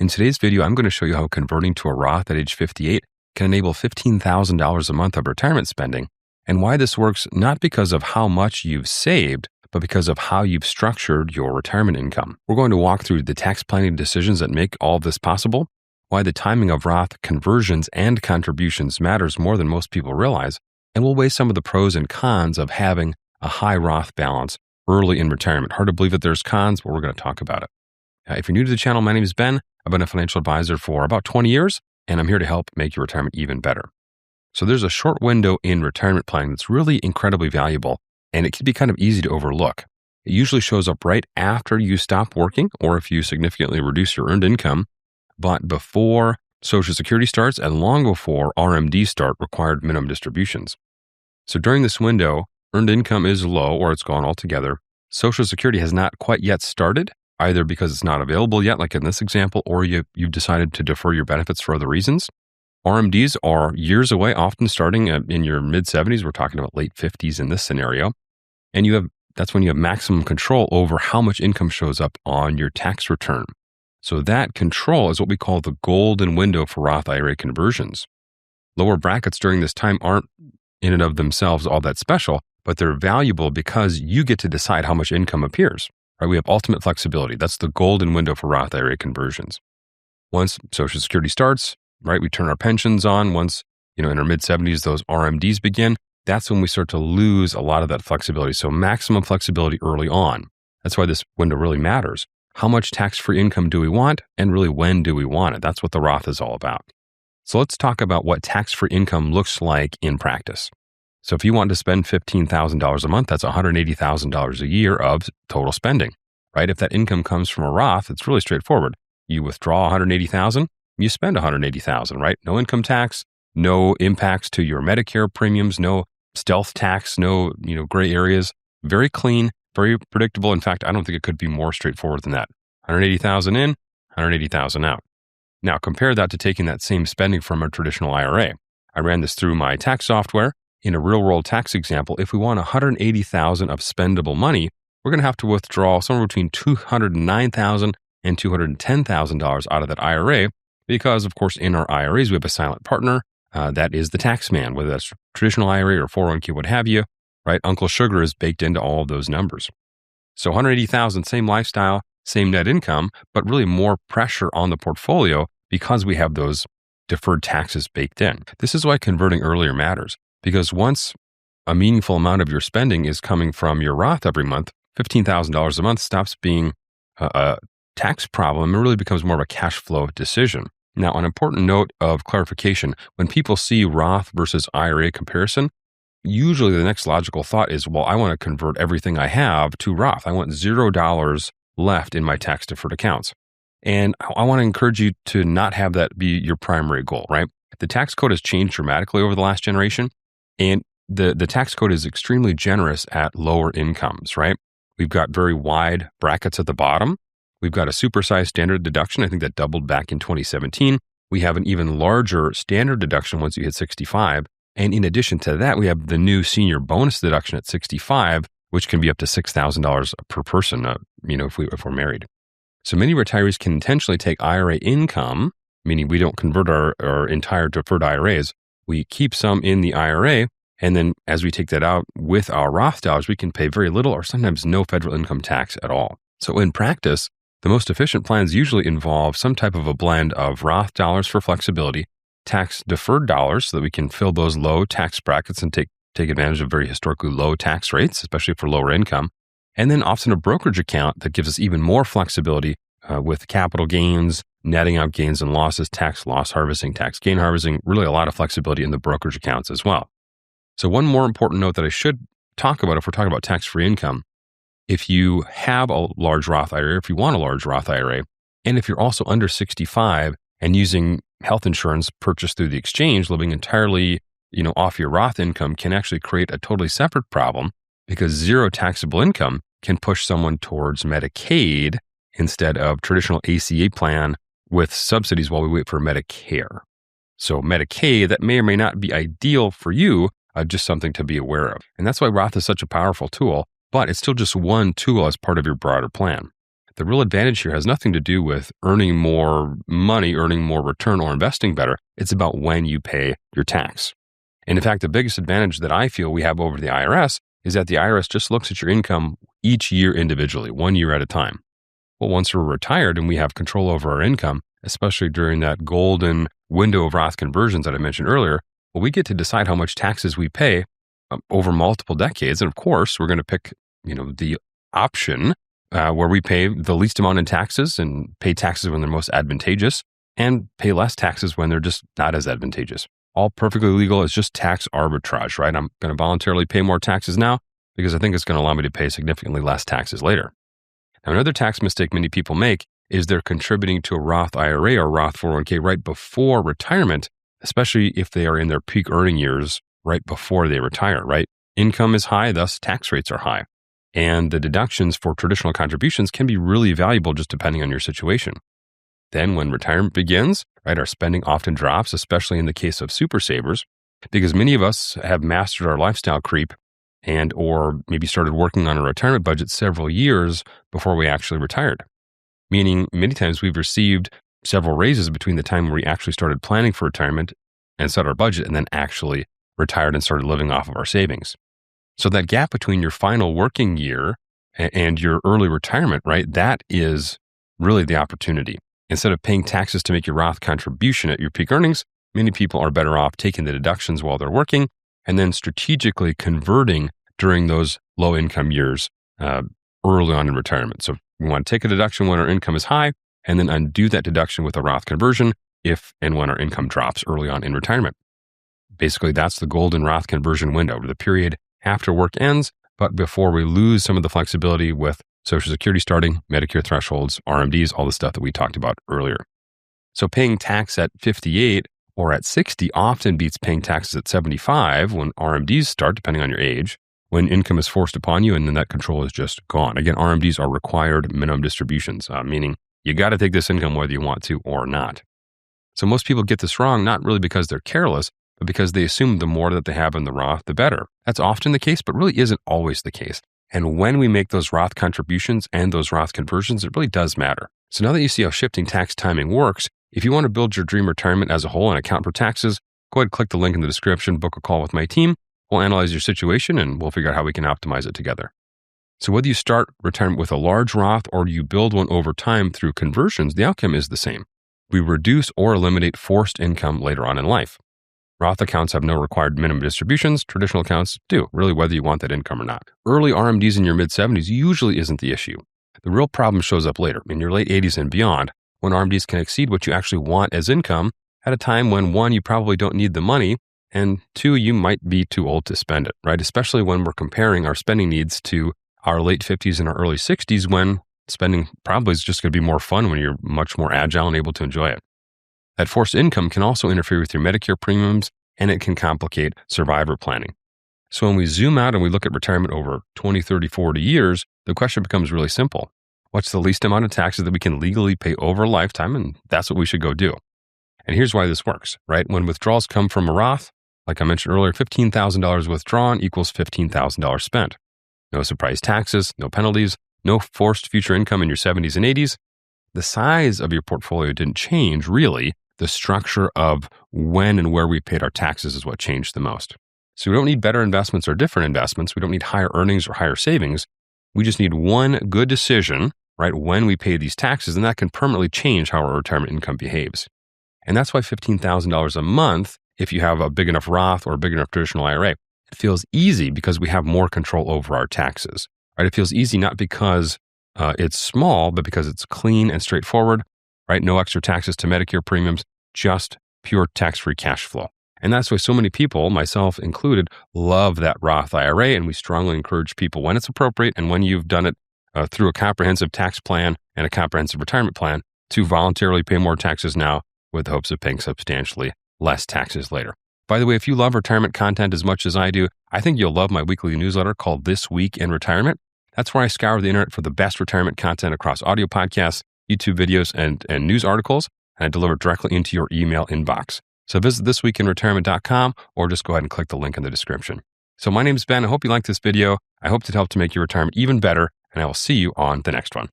In today's video, I'm going to show you how converting to a Roth at age 58 can enable $15,000 a month of retirement spending, and why this works not because of how much you've saved, but because of how you've structured your retirement income. We're going to walk through the tax planning decisions that make all of this possible, why the timing of Roth conversions and contributions matters more than most people realize, and we'll weigh some of the pros and cons of having a high Roth balance early in retirement. Hard to believe that there's cons, but we're going to talk about it. If you're new to the channel, my name is Ben. I've been a financial advisor for about 20 years, and I'm here to help make your retirement even better. So there's a short window in retirement planning that's really incredibly valuable, and it can be kind of easy to overlook. It usually shows up right after you stop working or if you significantly reduce your earned income, but before Social Security starts and long before RMDs start, required minimum distributions. So during this window, earned income is low or it's gone altogether. Social Security has not quite yet started, either because it's not available yet, like in this example, or you've decided to defer your benefits for other reasons. RMDs are years away, often starting in your mid-70s. We're talking about late 50s in this scenario. And that's when you have maximum control over how much income shows up on your tax return. So that control is what we call the golden window for Roth IRA conversions. Lower brackets during this time aren't in and of themselves all that special, but they're valuable because you get to decide how much income appears. Right? We have ultimate flexibility. That's the golden window for Roth IRA conversions. Once Social Security starts, right, we turn our pensions on. Once, in our mid-70s, those RMDs begin. That's when we start to lose a lot of that flexibility. So maximum flexibility early on. That's why this window really matters. How much tax-free income do we want, and really when do we want it? That's what the Roth is all about. So let's talk about what tax-free income looks like in practice. So if you want to spend $15,000 a month, that's $180,000 a year of total spending, right? If that income comes from a Roth, it's really straightforward. You withdraw $180,000, you spend $180,000, right? No income tax, no impacts to your Medicare premiums, no stealth tax, no, gray areas. Very clean, very predictable. In fact, I don't think it could be more straightforward than that. $180,000 in, $180,000 out. Now compare that to taking that same spending from a traditional IRA. I ran this through my tax software. In a real-world tax example, if we want $180,000 of spendable money, we're going to have to withdraw somewhere between $209,000 and $210,000 out of that IRA because, of course, in our IRAs, we have a silent partner. That is the tax man, whether that's traditional IRA or 401k, what have you, right? Uncle Sugar is baked into all of those numbers. So $180,000, same lifestyle, same net income, but really more pressure on the portfolio because we have those deferred taxes baked in. This is why converting earlier matters. Because once a meaningful amount of your spending is coming from your Roth every month, $15,000 a month stops being a tax problem and really becomes more of a cash flow decision. Now, an important note of clarification, when people see Roth versus IRA comparison, usually the next logical thought is, well, I want to convert everything I have to Roth. I want $0 left in my tax deferred accounts. And I want to encourage you to not have that be your primary goal, right? The tax code has changed dramatically over the last generation. And the tax code is extremely generous at lower incomes, right? We've got very wide brackets at the bottom. We've got a supersized standard deduction. I think that doubled back in 2017. We have an even larger standard deduction once you hit 65. And in addition to that, we have the new senior bonus deduction at 65, which can be up to $6,000 per person, if we're married. So many retirees can intentionally take IRA income, meaning we don't convert our entire deferred IRAs. We keep some in the IRA, and then as we take that out with our Roth dollars, we can pay very little or sometimes no federal income tax at all. So in practice, the most efficient plans usually involve some type of a blend of Roth dollars for flexibility, tax deferred dollars so that we can fill those low tax brackets and take advantage of very historically low tax rates, especially for lower income, and then often a brokerage account that gives us even more flexibility with capital gains, netting out gains and losses, tax loss harvesting, tax gain harvesting, really a lot of flexibility in the brokerage accounts as well. So one more important note that I should talk about if we're talking about tax-free income, if you have a large Roth IRA, if you want a large Roth IRA, and if you're also under 65 and using health insurance purchased through the exchange, living entirely, off your Roth income can actually create a totally separate problem because zero taxable income can push someone towards Medicaid instead of traditional ACA plan with subsidies while we wait for Medicare. So Medicaid, that may or may not be ideal for you, just something to be aware of. And that's why Roth is such a powerful tool, but it's still just one tool as part of your broader plan. The real advantage here has nothing to do with earning more money, earning more return, or investing better. It's about when you pay your tax. And in fact, the biggest advantage that I feel we have over the IRS is that the IRS just looks at your income each year individually, 1 year at a time. Well, once we're retired and we have control over our income, especially during that golden window of Roth conversions that I mentioned earlier, well, we get to decide how much taxes we pay over multiple decades. And of course, we're going to pick, the option where we pay the least amount in taxes and pay taxes when they're most advantageous and pay less taxes when they're just not as advantageous. All perfectly legal. It's just tax arbitrage, right? I'm going to voluntarily pay more taxes now because I think it's going to allow me to pay significantly less taxes later. Now, another tax mistake many people make is they're contributing to a Roth IRA or Roth 401k right before retirement, especially if they are in their peak earning years right before they retire, right? Income is high, thus tax rates are high. And the deductions for traditional contributions can be really valuable just depending on your situation. Then when retirement begins, right, our spending often drops, especially in the case of super savers, because many of us have mastered our lifestyle creep and or maybe started working on a retirement budget several years before we actually retired. Meaning many times we've received several raises between the time we actually started planning for retirement and set our budget and then actually retired and started living off of our savings. So that gap between your final working year and your early retirement, right, that is really the opportunity. Instead of paying taxes to make your Roth contribution at your peak earnings, many people are better off taking the deductions while they're working and then strategically converting during those low income years early on in retirement. So we want to take a deduction when our income is high and then undo that deduction with a Roth conversion if and when our income drops early on in retirement. Basically, that's the golden Roth conversion window, the period after work ends, but before we lose some of the flexibility with Social Security starting, Medicare thresholds, RMDs, all the stuff that we talked about earlier. So paying tax at 58 or at 60 often beats paying taxes at 75 when RMDs start, depending on your age, when income is forced upon you and then that control is just gone. Again, RMDs are required minimum distributions, meaning you got to take this income whether you want to or not. So most people get this wrong, not really because they're careless, but because they assume the more that they have in the Roth, the better. That's often the case, but really isn't always the case. And when we make those Roth contributions and those Roth conversions, it really does matter. So now that you see how shifting tax timing works, if you want to build your dream retirement as a whole and account for taxes, go ahead and click the link in the description, book a call with my team. We'll analyze your situation and we'll figure out how we can optimize it together. So whether you start retirement with a large Roth or you build one over time through conversions, the outcome is the same. We reduce or eliminate forced income later on in life. Roth accounts have no required minimum distributions. Traditional accounts do, really whether you want that income or not. Early RMDs in your mid-70s usually isn't the issue. The real problem shows up later, in your late 80s and beyond, when RMDs can exceed what you actually want as income at a time when, one, you probably don't need the money, and two, you might be too old to spend it, right? Especially when we're comparing our spending needs to our late 50s and our early 60s when spending probably is just going to be more fun when you're much more agile and able to enjoy it. That forced income can also interfere with your Medicare premiums, and it can complicate survivor planning. So when we zoom out and we look at retirement over 20, 30, 40 years, the question becomes really simple. What's the least amount of taxes that we can legally pay over a lifetime? And that's what we should go do. And here's why this works, right? When withdrawals come from a Roth, like I mentioned earlier, $15,000 withdrawn equals $15,000 spent. No surprise taxes, no penalties, no forced future income in your 70s and 80s. The size of your portfolio didn't change, really. The structure of when and where we paid our taxes is what changed the most. So we don't need better investments or different investments. We don't need higher earnings or higher savings. We just need one good decision, right, when we pay these taxes, and that can permanently change how our retirement income behaves. And that's why $15,000 a month, if you have a big enough Roth or a big enough traditional IRA, it feels easy because we have more control over our taxes, right? It feels easy not because it's small, but because it's clean and straightforward, right? No extra taxes to Medicare premiums, just pure tax-free cash flow. And that's why so many people, myself included, love that Roth IRA. And we strongly encourage people when it's appropriate and when you've done it through a comprehensive tax plan and a comprehensive retirement plan to voluntarily pay more taxes now with the hopes of paying substantially less taxes later. By the way, if you love retirement content as much as I do, I think you'll love my weekly newsletter called This Week in Retirement. That's where I scour the internet for the best retirement content across audio podcasts, YouTube videos, and news articles, and I deliver directly into your email inbox. So visit thisweekinretirement.com or just go ahead and click the link in the description. So my name is Ben. I hope you liked this video. I hope it helped to make your retirement even better, and I will see you on the next one.